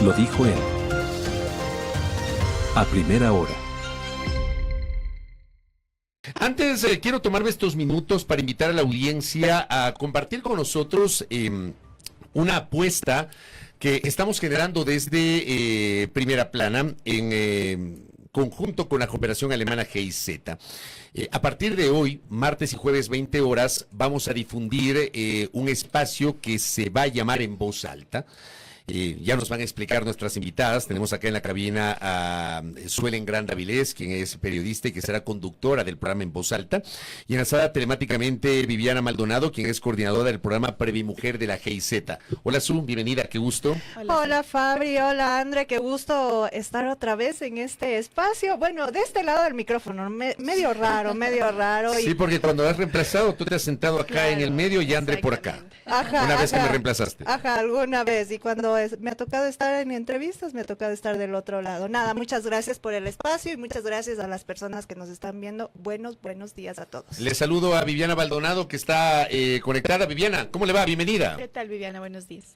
Lo dijo él. A primera hora. Antes, quiero tomarme estos minutos para invitar a la audiencia a compartir con nosotros una apuesta que estamos generando desde Primera Plana en conjunto con la cooperación alemana GIZ. A partir de hoy, martes y jueves 20 horas, vamos a difundir un espacio que se va a llamar En Voz Alta. Ya nos van a explicar nuestras invitadas. Tenemos acá en la cabina a Suelen Granda Vilés, quien es periodista y que será conductora del programa En Voz Alta, y enlazada telemáticamente Viviana Maldonado, quien es coordinadora del programa Previmujer de la GIZ. Hola Su, bienvenida, qué gusto. Hola Fabri, hola Andre, qué gusto estar otra vez en este espacio. Bueno, de este lado del micrófono, medio raro. Sí, porque cuando has reemplazado, tú te has sentado acá en el medio y Andre por acá. Una vez que me reemplazaste. Ajá, alguna vez. Y cuando me ha tocado estar en entrevistas, me ha tocado estar del otro lado. Nada, muchas gracias por el espacio y muchas gracias a las personas que nos están viendo. Buenos días a todos. Le saludo a Viviana Maldonado, que está conectada. Viviana, ¿cómo le va? Bienvenida. ¿Qué tal, Viviana? Buenos días.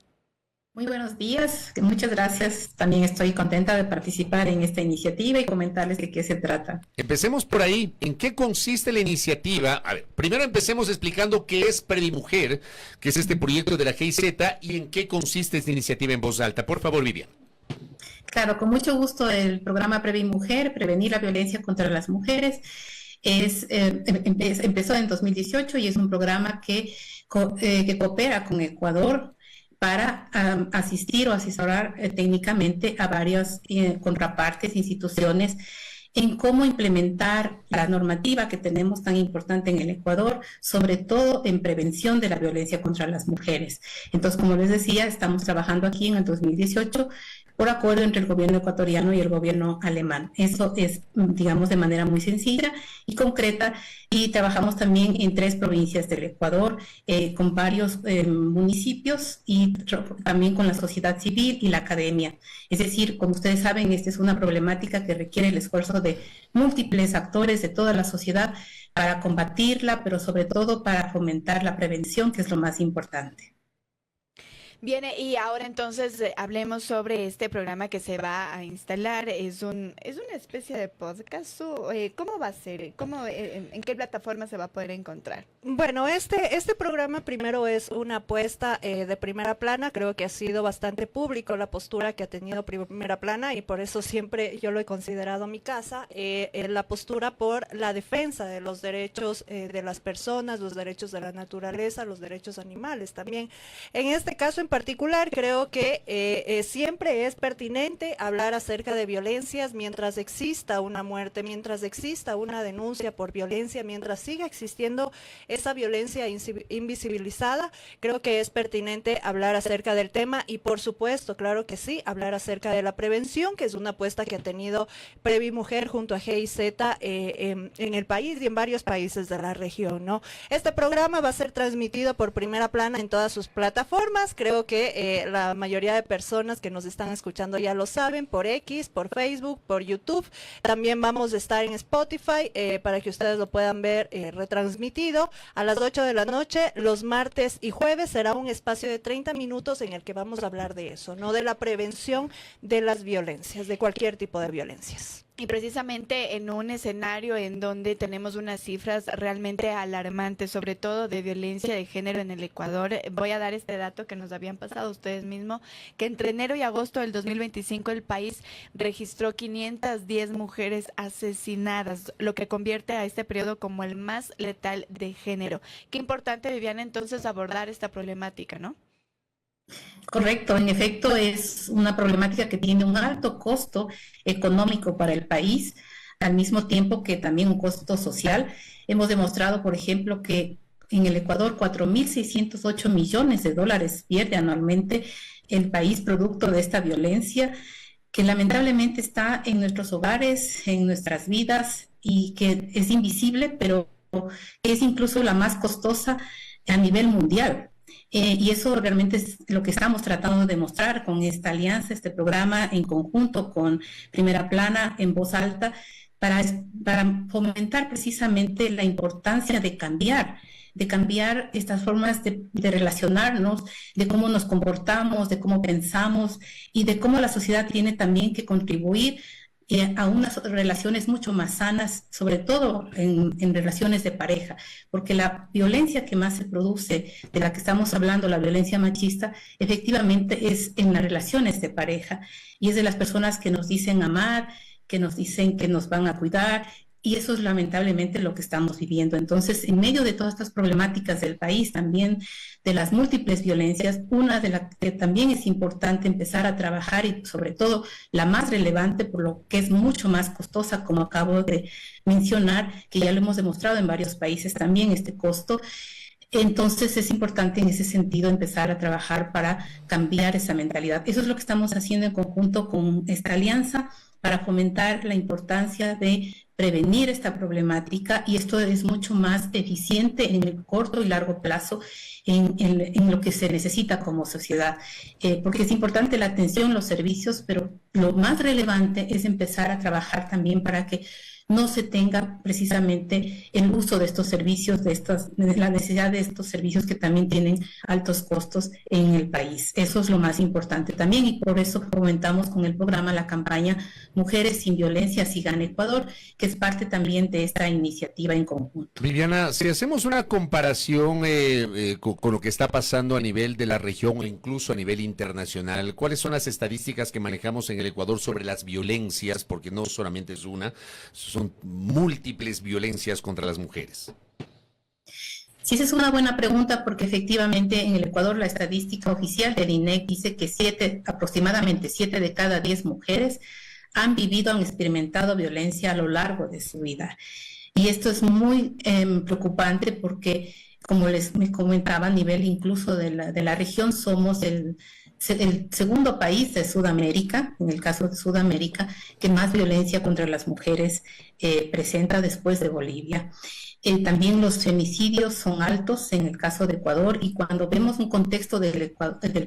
Muy buenos días, muchas gracias. También estoy contenta de participar en esta iniciativa y comentarles de qué se trata. Empecemos por ahí. ¿En qué consiste la iniciativa? A ver, primero empecemos explicando qué es Previmujer, que es este proyecto de la GIZ, y en qué consiste esta iniciativa En Voz Alta. Por favor, Viviana. Claro, con mucho gusto. El programa Previmujer, Prevenir la Violencia contra las Mujeres, empezó en 2018 y es un programa que coopera con Ecuador para asistir o asesorar técnicamente a varias contrapartes, instituciones, en cómo implementar la normativa que tenemos tan importante en el Ecuador, sobre todo en prevención de la violencia contra las mujeres. Entonces, como les decía, estamos trabajando aquí en el 2018 por acuerdo entre el gobierno ecuatoriano y el gobierno alemán. Eso es, digamos, de manera muy sencilla y concreta, y trabajamos también en 3 provincias del Ecuador, con varios municipios y también con la sociedad civil y la academia. Es decir, como ustedes saben, esta es una problemática que requiere el esfuerzo de múltiples actores de toda la sociedad para combatirla, pero sobre todo para fomentar la prevención, que es lo más importante. Bien, y ahora entonces hablemos sobre este programa que se va a instalar. ¿Es una especie de podcast? ¿Cómo va a ser? ¿En qué plataforma se va a poder encontrar? Bueno, este programa primero es una apuesta de Primera Plana. Creo que ha sido bastante público la postura que ha tenido Primera Plana y por eso siempre yo lo he considerado mi casa, la postura por la defensa de los derechos de las personas, los derechos de la naturaleza, los derechos animales también. En este caso en particular, creo que siempre es pertinente hablar acerca de violencias mientras exista una muerte, mientras exista una denuncia por violencia, mientras siga existiendo esa violencia invisibilizada. Creo que es pertinente hablar acerca del tema y, por supuesto, claro que sí, hablar acerca de la prevención, que es una apuesta que ha tenido Previmujer junto a GIZ en el país y en varios países de la región, ¿no? Este programa va a ser transmitido por Primera Plana en todas sus plataformas. Creo que la mayoría de personas que nos están escuchando ya lo saben, por X, por Facebook, por YouTube. También vamos a estar en Spotify para que ustedes lo puedan ver retransmitido a las 8 de la noche, los martes y jueves. Será un espacio de 30 minutos en el que vamos a hablar de eso, ¿no? De la prevención de las violencias, de cualquier tipo de violencias. Y precisamente en un escenario en donde tenemos unas cifras realmente alarmantes, sobre todo de violencia de género en el Ecuador. Voy a dar este dato que nos habían pasado ustedes mismos, que entre enero y agosto del 2025 el país registró 510 mujeres asesinadas, lo que convierte a este periodo como el más letal de género. Qué importante, Viviana, entonces abordar esta problemática, ¿no? Correcto, en efecto es una problemática que tiene un alto costo económico para el país, al mismo tiempo que también un costo social. Hemos demostrado, por ejemplo, que en el Ecuador 4.608 millones de dólares pierde anualmente el país producto de esta violencia, que lamentablemente está en nuestros hogares, en nuestras vidas, y que es invisible, pero es incluso la más costosa a nivel mundial. Y eso realmente es lo que estamos tratando de demostrar con esta alianza, este programa en conjunto con Primera Plana, En Voz Alta, para fomentar precisamente la importancia de cambiar de cambiar estas formas de relacionarnos, de cómo nos comportamos, de cómo pensamos y de cómo la sociedad tiene también que contribuir a unas relaciones mucho más sanas, sobre todo en relaciones de pareja, porque la violencia que más se produce, de la que estamos hablando, la violencia machista, efectivamente es en las relaciones de pareja y es de las personas que nos dicen amar, que nos dicen que nos van a cuidar. Y eso es lamentablemente lo que estamos viviendo. Entonces, en medio de todas estas problemáticas del país, también de las múltiples violencias, una de las que también es importante empezar a trabajar y sobre todo la más relevante, por lo que es mucho más costosa, como acabo de mencionar, que ya lo hemos demostrado en varios países también este costo. Entonces es importante en ese sentido empezar a trabajar para cambiar esa mentalidad. Eso es lo que estamos haciendo en conjunto con esta alianza para fomentar la importancia de prevenir esta problemática, y esto es mucho más eficiente en el corto y largo plazo en lo que se necesita como sociedad, porque es importante la atención, los servicios, pero lo más relevante es empezar a trabajar también para que no se tenga precisamente el uso de estos servicios, de la necesidad de estos servicios que también tienen altos costos en el país. Eso es lo más importante también, y por eso fomentamos con el programa la campaña Mujeres sin Violencia Sigan Ecuador, que es parte también de esta iniciativa en conjunto. Viviana, si hacemos una comparación con lo que está pasando a nivel de la región o incluso a nivel internacional, ¿cuáles son las estadísticas que manejamos en el Ecuador sobre las violencias? Porque no solamente es una, son múltiples violencias contra las mujeres. Sí, esa es una buena pregunta, porque efectivamente en el Ecuador la estadística oficial del INEC dice que aproximadamente 7 de cada 10 mujeres han vivido, han experimentado violencia a lo largo de su vida. Y esto es muy preocupante porque, como me comentaba, a nivel incluso de la región, somos el segundo país de Sudamérica, en el caso de Sudamérica, que más violencia contra las mujeres presenta después de Bolivia. También los femicidios son altos en el caso de Ecuador, y cuando vemos un contexto del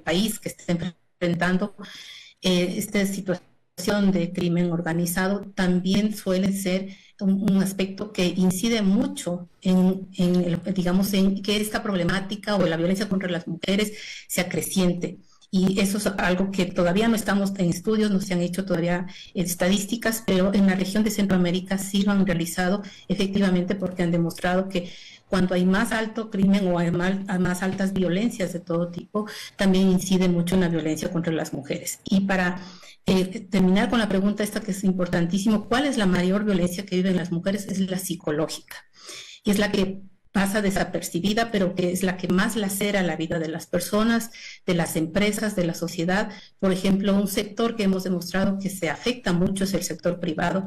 país que está enfrentando esta situación de crimen organizado, también suele ser un aspecto que incide mucho en que esta problemática o la violencia contra las mujeres se acreciente. Y eso es algo que todavía no estamos en estudios, no se han hecho todavía estadísticas, pero en la región de Centroamérica sí lo han realizado efectivamente, porque han demostrado que cuando hay más alto crimen o hay más altas violencias de todo tipo, también incide mucho en la violencia contra las mujeres. Y para terminar con la pregunta esta, que es importantísimo, ¿cuál es la mayor violencia que viven las mujeres? Es la psicológica, y es la que pasa desapercibida, pero que es la que más lacera la vida de las personas, de las empresas, de la sociedad. Por ejemplo, un sector que hemos demostrado que se afecta mucho es el sector privado.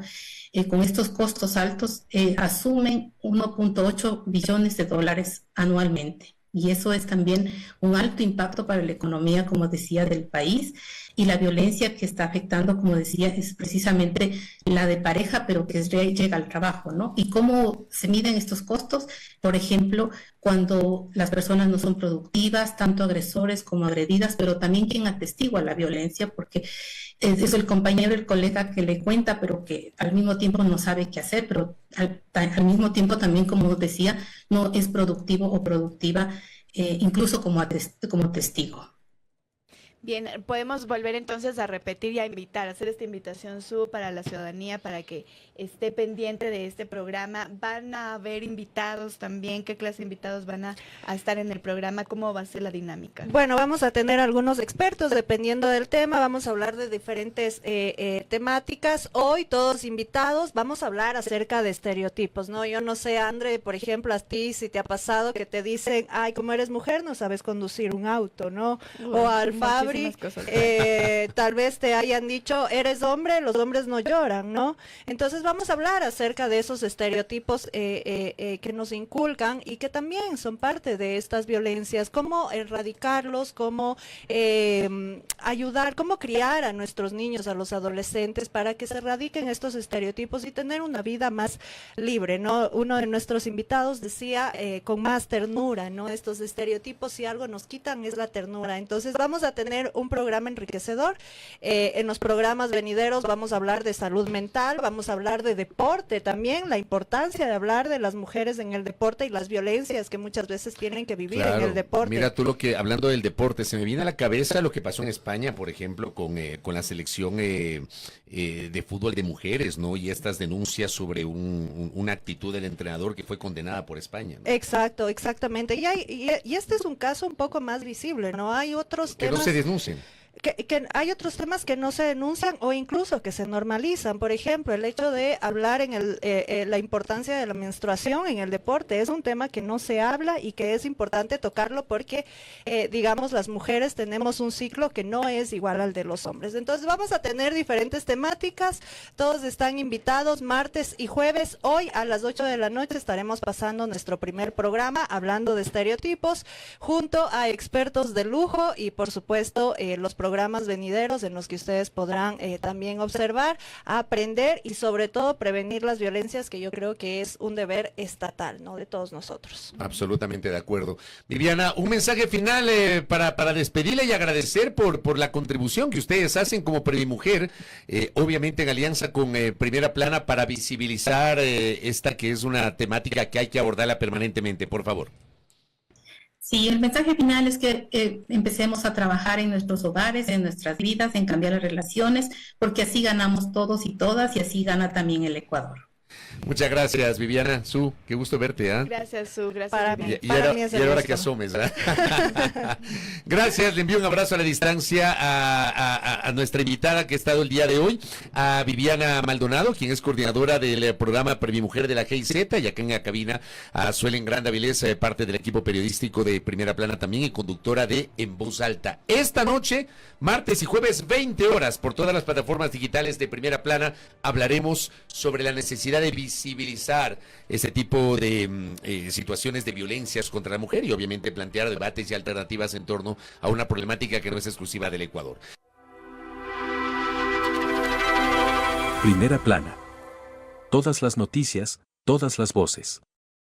Con estos costos altos, asumen 1.8 billones de dólares anualmente. Y eso es también un alto impacto para la economía, como decía, del país. Y la violencia que está afectando, como decía, es precisamente la de pareja, pero que llega al trabajo, ¿no? ¿Y cómo se miden estos costos? Por ejemplo, cuando las personas no son productivas, tanto agresores como agredidas, pero también quien atestigua la violencia, porque es el compañero, el colega que le cuenta, pero que al mismo tiempo no sabe qué hacer, pero al mismo tiempo también, como decía, no es productivo o productiva, incluso como testigo. Bien, podemos volver entonces a repetir y a invitar, a hacer esta invitación para la ciudadanía para que esté pendiente de este programa. Van a haber invitados también. ¿Qué clase de invitados van a estar en el programa? ¿Cómo va a ser la dinámica? Bueno, vamos a tener algunos expertos dependiendo del tema. Vamos a hablar de diferentes temáticas. Hoy todos invitados. Vamos a hablar acerca de estereotipos, ¿no? Yo no sé, André, por ejemplo, a ti si te ha pasado que te dicen, ay, como eres mujer no sabes conducir un auto, ¿no? O al Fabri, tal vez te hayan dicho, eres hombre, los hombres no lloran, ¿no? Entonces vamos a hablar acerca de esos estereotipos que nos inculcan y que también son parte de estas violencias, cómo erradicarlos, cómo ayudar, cómo criar a nuestros niños, a los adolescentes, para que se erradiquen estos estereotipos y tener una vida más libre, ¿no? Uno de nuestros invitados decía con más ternura, ¿no? Estos estereotipos, si algo nos quitan es la ternura. Entonces vamos a tener tener un programa enriquecedor. En los programas venideros vamos a hablar de salud mental, vamos a hablar de deporte también, la importancia de hablar de las mujeres en el deporte y las violencias que muchas veces tienen que vivir en el deporte. Mira tú hablando del deporte, se me viene a la cabeza lo que pasó en España, por ejemplo, con la selección de fútbol de mujeres, ¿no? Y estas denuncias sobre una actitud del entrenador que fue condenada por España, ¿no? Exacto, exactamente. Y este es un caso un poco más visible, ¿no? Hay otros que temas no se denuncien. Que hay otros temas que no se denuncian o incluso que se normalizan. Por ejemplo, el hecho de hablar en la importancia de la menstruación en el deporte es un tema que no se habla y que es importante tocarlo porque, digamos, las mujeres tenemos un ciclo que no es igual al de los hombres. Entonces vamos a tener diferentes temáticas. Todos están invitados martes y jueves. Hoy a las 8 de la noche estaremos pasando nuestro primer programa hablando de estereotipos junto a expertos de lujo y, por supuesto, los programas venideros en los que ustedes podrán también observar, aprender y sobre todo prevenir las violencias, que yo creo que es un deber estatal, ¿no? De todos nosotros. Absolutamente de acuerdo. Viviana, un mensaje final para despedirle y agradecer por la contribución que ustedes hacen como Previmujer, obviamente en alianza con Primera Plana para visibilizar esta que es una temática que hay que abordarla permanentemente, por favor. Sí, el mensaje final es que empecemos a trabajar en nuestros hogares, en nuestras vidas, en cambiar las relaciones, porque así ganamos todos y todas y así gana también el Ecuador. Muchas gracias, Viviana. Su, qué gusto verte. Gracias, Su. Gracias. Para mí, y ahora que asomes. Gracias, le envío un abrazo a la distancia a nuestra invitada que ha estado el día de hoy, a Viviana Maldonado, quien es coordinadora del programa Previmujer de la GIZ, y acá en la cabina a Suelen Granda Vilés, parte del equipo periodístico de Primera Plana también y conductora de En Voz Alta. Esta noche, martes y jueves, 20 horas, por todas las plataformas digitales de Primera Plana, hablaremos sobre la necesidad de visibilizar ese tipo de situaciones de violencias contra la mujer y obviamente plantear debates y alternativas en torno a una problemática que no es exclusiva del Ecuador. Primera Plana. Todas las noticias, todas las voces.